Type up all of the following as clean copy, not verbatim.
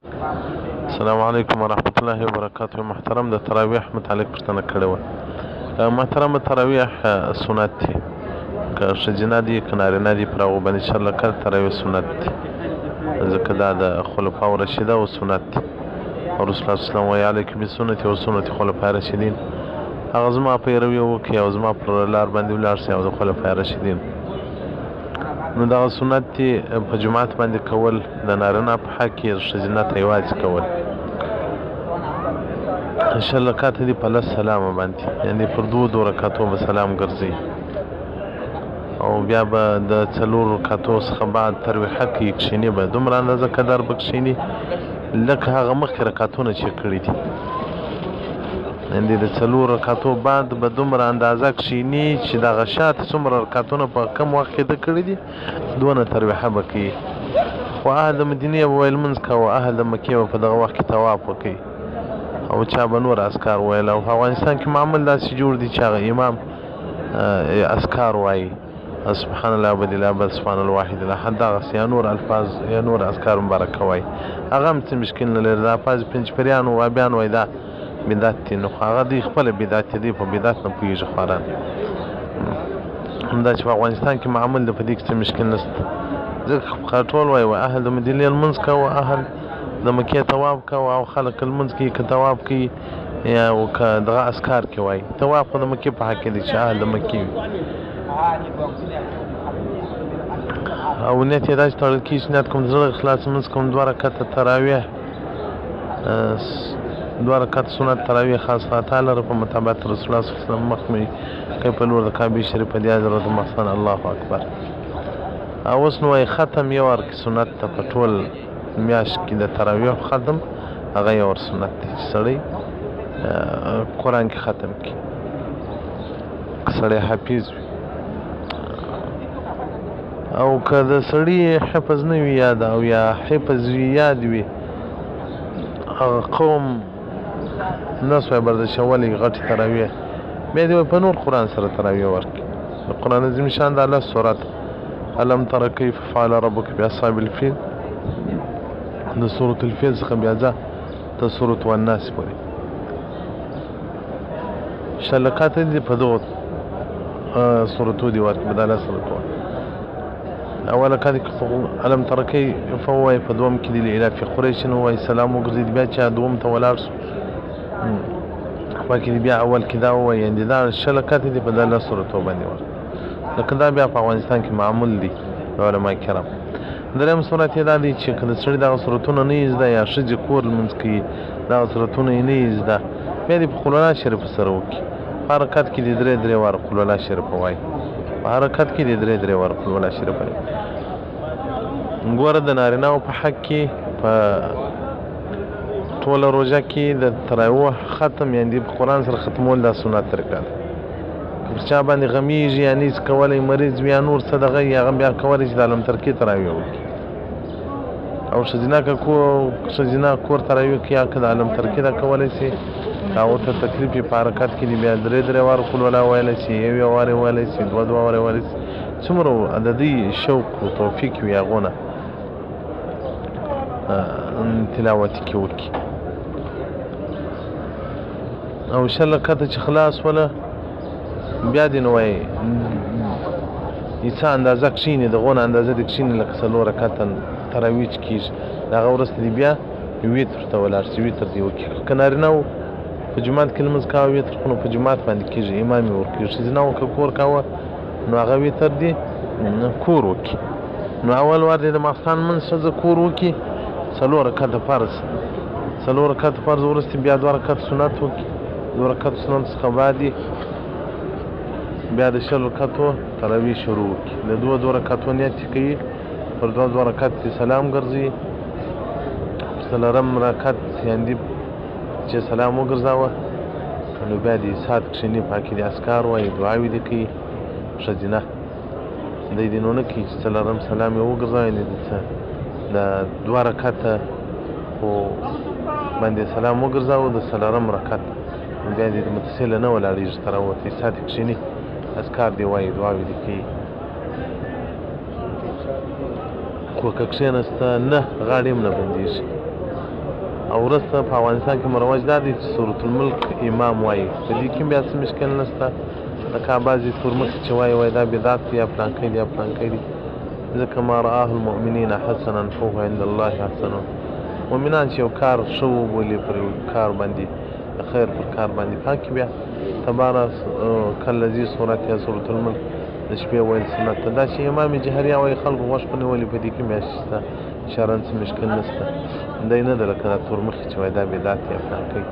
السلام علیکم ورحمت الله وبرکاته. محترم د تراویح متعلق پوښتنه کړې وه. محترم تراویح سنت دي، که ښځینه دي که نارینه دي، پر هغو باندې 4 رکعت تراویح سنت دي، ځکه دا د خلفاء راشده او سنت دي. او رسول الله صلی الله علیه وسلم وایي علیکم بسنتي و سنت خلفاء راشدین. هغه زما پیروي وکړي او زما پر لار باندې ولاړ شي او د خلفاء راشدین. نو دغه سنت دي په جماعت باندې کول، د نارینه په حق کې ښځینه ته یوازې کول. 4 رکعت دي په 10 سلامه باندې، یعنې پر 2 رکعتو به سلام ګرځي او بیا به د 4 رکعتو څخه بعد ترویحه کوي، کښېني به دومره اندازه قدر به کښېني لکه هغه مخکې رکعتونه چې کړي دي، یعنې د 4 رکعتو بعد به دومره اندازه کښېني چې دغه شاته څومره رکعتونه په کم وخت کې ده کړي دي دونه ترویحه به کوي. خو اهل د مدینې به ویل لمونځ کوه، اهل د مکې به په دغه وخت کې طواف وکوي او چا به نور اذکار ویل. او په افغانستان کې معمول داسې جوړ دي چې هغه امام اذکار وایي، سبحان الله بدل ابد سبحان الواحد الاحد، دغسې یا نور الفاظ یا نور اذکار مبارکه وایي. هغه هم څه مشکل نه لري. دا الفاظ پنجپریان او وهابیان وایي دا بدعت دي، نو هغه دوی خپله بدعت دي، په بدعت نه پوهېږي خواران. همدا چې په افغانستان کې معمول دی، په دې کې څه مشکل نشته. ځکه ټول وایي اهل د مدینې لمونځ کوه، اهل د مکې طواف کوه، او خلک لمونځ کوي که طواف کوي یا که دغه اذکار کې وایي. طواف خو د مکې په حق کې دی چې اهل د مکې وي. او نیت یې داسې تړل کېږي چې نیت کوم د زړه اخلاص لمونځ کوم 2 رکعته تراویح، 2 رکعت سنت تراویح خاص خطا لره په مطابقت رسول الله صلی الله علیه وسلم مخ مې کوي په لور د کعبې شریفه دی حضرت محسن الله اکبر. او اوس نو وایي ختم یو ور کې سنت ته په ټول میاشت کې د تراویح ختم هغه یو ور سنت دی چې سړی قرآن کې ختم کړي، سړی حافظ وي. او که د سړي حفظ نه وي یاد او یا حفظ وي یاد وي، هغه قوم نسوی برداشتولی غټې تراویح بیا دې په نور قرآن سره تراویح ورکړي. د قرآن عظیم شان د الله سورت الم تر کیف فعل ربک باصحاب الفیل، د سورة الفیل څخه بیا ځه ته سورة والناس پورې 4 رکعته دي په دغو سورتو دي ورکړي، به د الله سره کوه. اول رکعت کې الم تر کیف ووایي، په دوم کې دي لإلاف قریش ووایي، سلام وګرځېد. بیا چې دوم ته ولاړ شو پکې بیا اول کې دا ووایي، یعنې دا 4 رکعته دي په د الله سورتو باندې ورکړي. لکه دا بیا په افغانستان کې معمول دي د علما کرام. درېیم صورت یې دا دی چې که د سړي دغه صورتونه نه یې زده یا ښځې کور لمونځ کوي دغه صورتونه یې نه یې زده، بیا دې په قل الله شریف سره وکړي. په هر رکعت کې دې 3 واره قل الله شریف وایي، په هر رکعت کې دې 3 واره قل الله شریف وایي. ګوره د نارینه‌و په حق کې په ټوله روژه کې د تراویح ختم، یعنې په قرآن سره ختمول دا سنت طریقه ده. که چا باندې غمیږي یا نیز کولی، مریض وي یا نور څه دغه یي، هغه بیا کولی چې د علم ترکې تراویح وکړي. او ښځینه که ښځینه کور تراویح کوي، که د علم ترکې ده کولی شي، که هغو ته تکلیف وي په حرکت کې دي بیا 3 واره قل الله ویلی شي، 1 واره ویلی شي، 2 واره ویلی شي، څومره د دوی شوق و توفیق وي هغو نه تلاوت کې وکړي. او 4 رکعته چې خلاص وله بیا دې نو وایي یې څه اندازه کښېني، د غونه اندازه دې کښېني، لکه 4 رکعته تراویح چې کېږي د هغه وروسته دې بیا ویتر ته ولاړ شي، ویتر دې وکړي. که نارینه و په جومات کې لمونځ کوه ویتر، خو نو په جومات باندې کېږي امام یې ورکوي. ښځینه و که کور کوه نو هغه ویتر دې کور وکړي. نو اول وار دې د ماښام لمونځ ښځه کور وکړي، 4 رکعته فرض، 4 رکعته فرض وروسته بیا 2 رکعته سنت وکړي. 2 رکعته سنت څخه بعد بیا د 4 رکعتو تراویح شروع وکړي. د 2 رکعتو نیت چې کوي، پر 2 رکعت چې سلام ګرځي، 4م رکعت یعنې چې سلام وګرځاوه نو بیا دې ساعت کښېني، پاکې دې اذکار وایي، دعاوې دې کوي. ښځینه دی دې نو نه کوي چې 4م سلام یې وګرځاوه، یعنې د 2 رکعته خو باندې سلام وګرځاوه، د 4م رکعت بیا دې متصله نه ولاړېږي، تراوتې ساعت یې کښېني، اذکار دې وایي، دعاوې دې کوي. خو که کښېنسته نه غاړې هم نه بندېږي. او وروسته په افغانستان کې مروج دا دی چې سورة الملک امام وایي، په دې کې بیا څه مشکل نشته. لکه بعضې تورمخي چې وایي دا بدعت دی یا پلانکی دی یا پلانکی دی، ځکه ما رآه المؤمنین حسنا فهو عند الله حسن. مؤمنان چې یو کار ښه وبولي پر یو کار باندې د خیر پر کار باندې په کې بیا تبارک کالذي صورت یا سورة الملک د شپې ویل سنت ده. دا چې امام جهري وایي خلکو غوږ په نیولي په دې کې بیا شته شرعاً څه مشکل نشته. دی نه ده لکه دا تورمخي چې وایي دا بدعت یا پلانکی.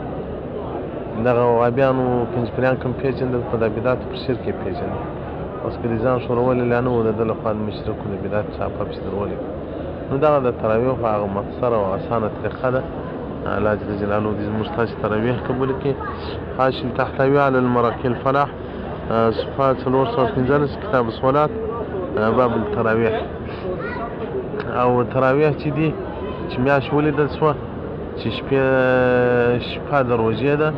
دغه وهابیانو پنځپریان کوم پېژندل خو دا بدعتو په شرک یې پېژندل. اوس که دې ځان ښورولې لا نه و د ده لخوا د مشرکو د بدعت چاپه پسې درولې. نو دغه د تراویحو هغه مختصره او اسانه طریقه ده. الله جل جلاله دې زموږ ستاسې تراویح قبول کړي. حاشیة تحتوي على المراقي الفلاح صفحه 415 کتاب الصلات باب التراویح. او تراویح چې دي چې میاشت ولیدل شوه چې شپه د روژې ده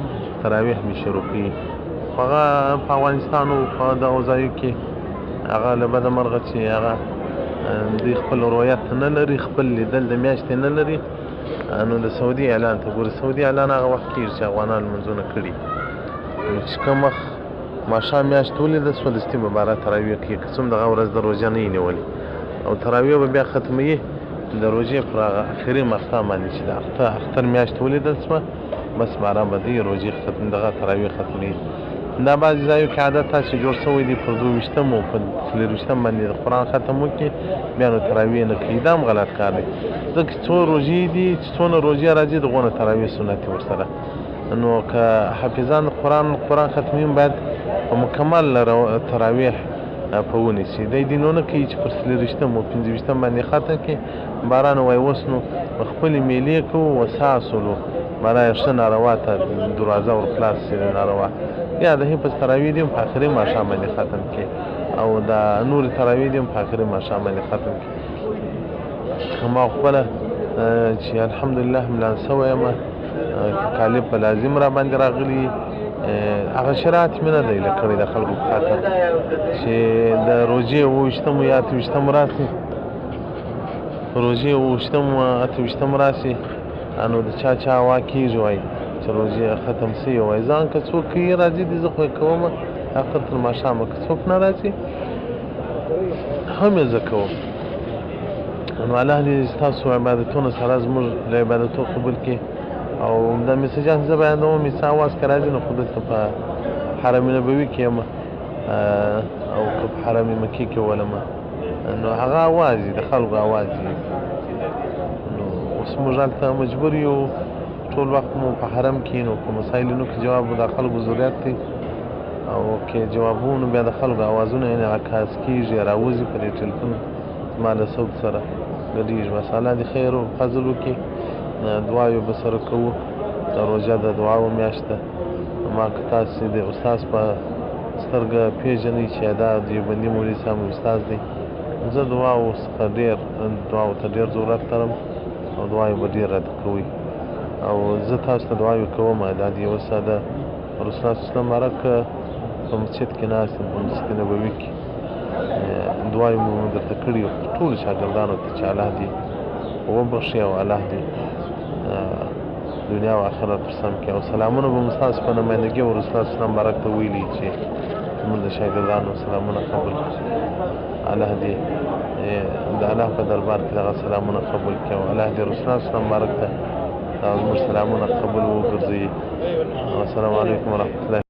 تراویح مې شروع کړي. خو هغه په افغانستان او په دغو ځایو کې هغه له بده مرغه چې هغه دوی خپل رویت نه لري، خپل لیدل د میاشتې نه لري. نو د سعودي اعلان ته ګوري، سعودي اعلان هغه وخت کېږي چې افغانان لمونځونه کړي. چې کوم وخت ماښام میاشت ولیدل شوه دستي به باره تراویح کېږي، که څوم دغه ورځ د روژه نه یې نیولې. او تراویح به بیا ختموي د روژې پر هغه اخري ماښام باندې چې د اختر میاشت ولیدل شوه بس باره به دوی روژې دغه تراویح ختموي. دا بعضې ځایو کې عادت دا چې جوړ شوی دی پر 22 او په 24 باندې د قرآن ختم وکړي بیا نو تراویح نه کوي. دا هم غلط کار دی، ځکه څو روژې دي چې څونه روژې راځي دغونه تراویح سنت دي ورسره. نو که حافظان قرآن ختموي باید په مکمل تراویح په ونیسي. دی دینو نه کوي چې پر 24 او 25 باندې ختم کړي. باران وایي اوس نو خپلې میلې کوو وساسلو برای ښه ناروا ته دروازه ورخلاص شي ناروا. یا د حفظ تراویح دي هم په اخري ماښام باندې ختم کړي او د نورې تراویح دي هم په اخري ماښام باندې ختم کړي. ما خپله چې الحمدلله ملان شوی یم کالب په لازم را باندې راغلي هغه شرایط مې نه دی کړی د خلکو په خاطر چې د روژې 28 یا 28 راسي، روژې 28 راسي نو د چا هوا کېږي وایي چې روژې ختم شوي وایي. ځان که څوک کوي راځي دي زه خو یې کوم اخر تر ماښامه، که څوک نه راځي هم یې زه کوم. نو الله دې ستاسو عبادتونه سره زموږ له عبادتو قبول کړي. او دا میسجات زه بیانوم چې اواز که راځي نو خو دلته په حرم نبوي کې یم او که په حرم مکي کې ولمه نو هغه اواز د خلکو اواز دی. نو اوس موږ هلته مجبور یو ټول وخت مو په حرم کې نو په مسایلونو کې جواب د خلکو ضرورت دی او که جوابونو بیا د خلکو اوازونه یعنې عکاس کېږي راوځي په دې ټلیفون زما له صوت سره ګډېږي. بس الله دې خیر او فضل وکړي. دعاوې به سره کوو. د روژه د دعاو میاشت ده. ما که تاسې د استاذ په سترګه پېژنئ چې دا دیوبندي مولوي صاحب استاذ دی، زه دعاو څخه دعاو ته ډېر ضرورت لرم او دعاوې به ډېر راته کوئ. او زه تاسو ته دعاوې کوم دا د یوه ساده رسول الله صلی الله علیه وسلم مبارک په مسجد کې ناست یم، په مسجد نبوي کې دعاوې مو درته کړي ټولو شاګردانو ته چې الله دې وبخښي او الله دې دنیا او آخرت پر سم کړي. او سلامونه به مو ستاسو په نمایندګي او رسول الله صلی الله علیه وسلم مبارک ته ویلي چې زموږ د شاګردانو سلامونه قبول کړي. الله دې د الله په دربار کې دغه سلامونه قبول کړي او الله دې رسول الله صلی الله علیه وسلم مبارک ته زموږ سلامونه قبول وګرځوي. السلام علیکم ورحمة الله.